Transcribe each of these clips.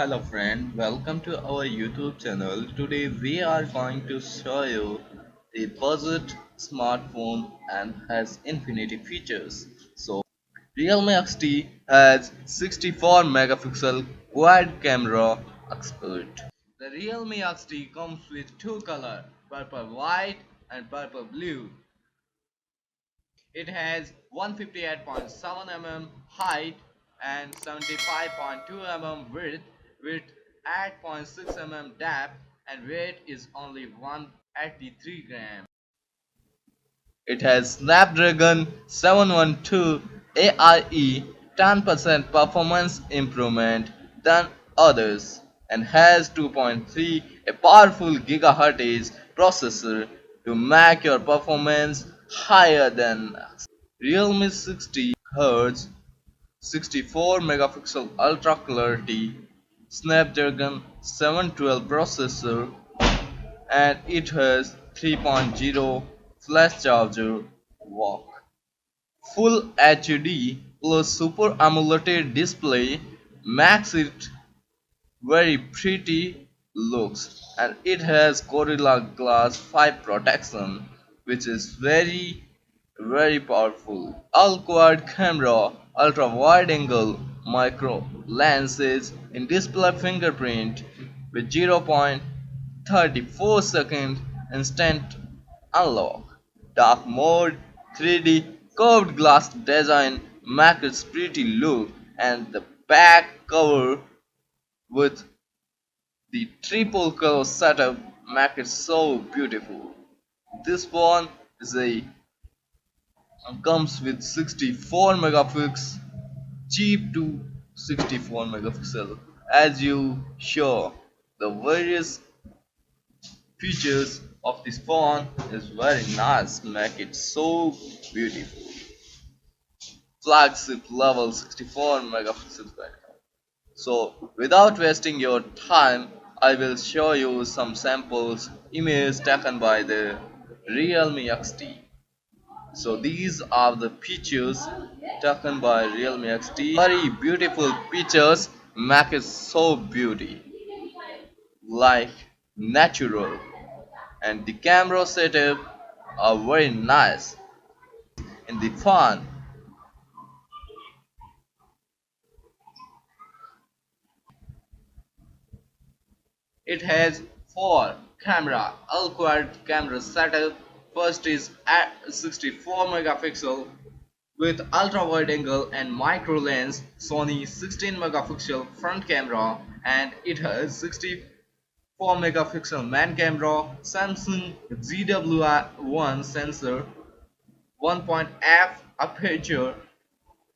Hello friend, welcome to our YouTube channel. Today we are going to show you a budget smartphone and has infinity features. So Realme XT has 64 megapixel quad camera expert. The Realme XT comes with two colors, purple white and purple blue. It has 158.7 mm height and 75.2 mm width with 8.6 mm depth, and weight is only 183 grams. It has Snapdragon 712 ARE, 10% performance improvement than others, and has 2.3 a powerful gigahertz processor to make your performance higher than Realme 60Hz 64 megapixel ultra clarity Snapdragon 712 processor, and it has 3.0 flash charger walk. Full HD plus Super AMOLED display makes it very pretty looks, and it has Gorilla Glass 5 protection, which is very powerful. All quad camera, ultra wide angle micro lenses in display fingerprint with 0.34 second instant unlock. Dark mode 3D curved glass design makes it pretty look, and the back cover with the triple color setup make it so beautiful. This phone is a comes with 64 megapixel, cheap to 64 megapixel. As you show, the various features of this phone is very nice, make it so beautiful. Flagship level 64 megapixel camera. So without wasting your time, I will show you some samples images taken by the Realme XT. So these are the pictures taken by Realme XT. Very beautiful pictures, make it so beauty, like natural, and the camera setup are very nice. In the phone, it has four camera, all quad camera setup. First is at 64 megapixel with ultra wide angle and micro lens, Sony 16 megapixel front camera, and it has 64 megapixel main camera, Samsung GW1 sensor, 1.f aperture,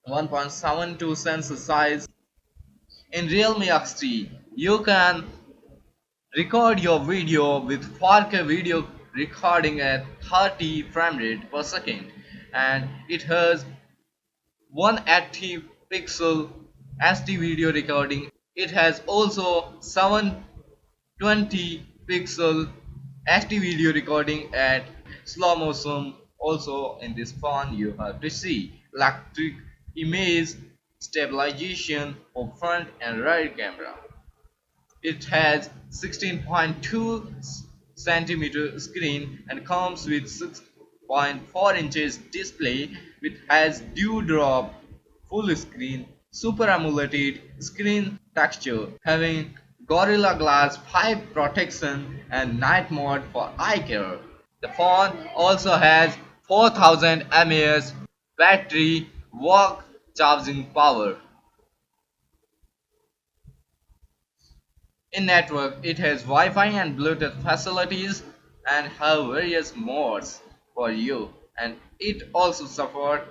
1.72 sensor size. In Realme XT, you can record your video with 4K video recording at 30 frame rate per second, and it has 180 pixel HD video recording. It has also 720 pixel HD video recording at slow motion. Also in this phone you have to see electric image stabilization for front and rear camera. It has 16.2 centimeter screen and comes with 6.4 inches display, which has dewdrop full screen Super AMOLED screen texture, having Gorilla Glass 5 protection and night mode for eye care. The phone also has 4000 mAh battery walk charging power. In network, it has Wi-Fi and Bluetooth facilities and have various modes for you, and it also supports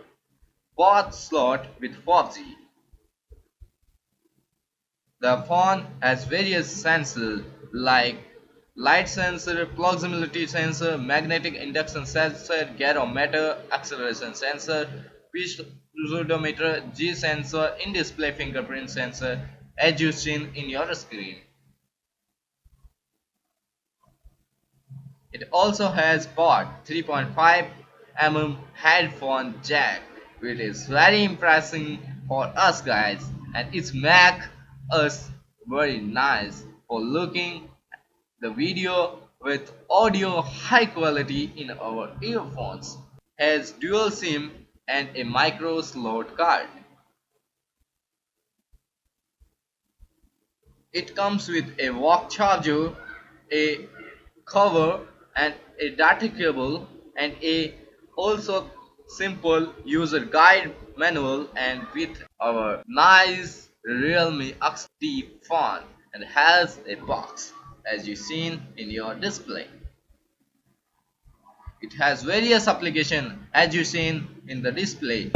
both slot with 4G. The phone has various sensors like light sensor, proximity sensor, magnetic induction sensor, gyrometer, acceleration sensor, pitch odometer, G sensor, in-display fingerprint sensor, as you seen in your screen. It also has port 3.5 mm headphone jack, which is very impressive for us guys, and it make us very nice for looking the video with audio high quality in our earphones. Has dual SIM and a micro slot card. It comes with a wall charger, a cover and a data cable and a also simple user guide manual and with our nice Realme XT phone and has a box as you seen in your display. It has various applications as you seen in the display.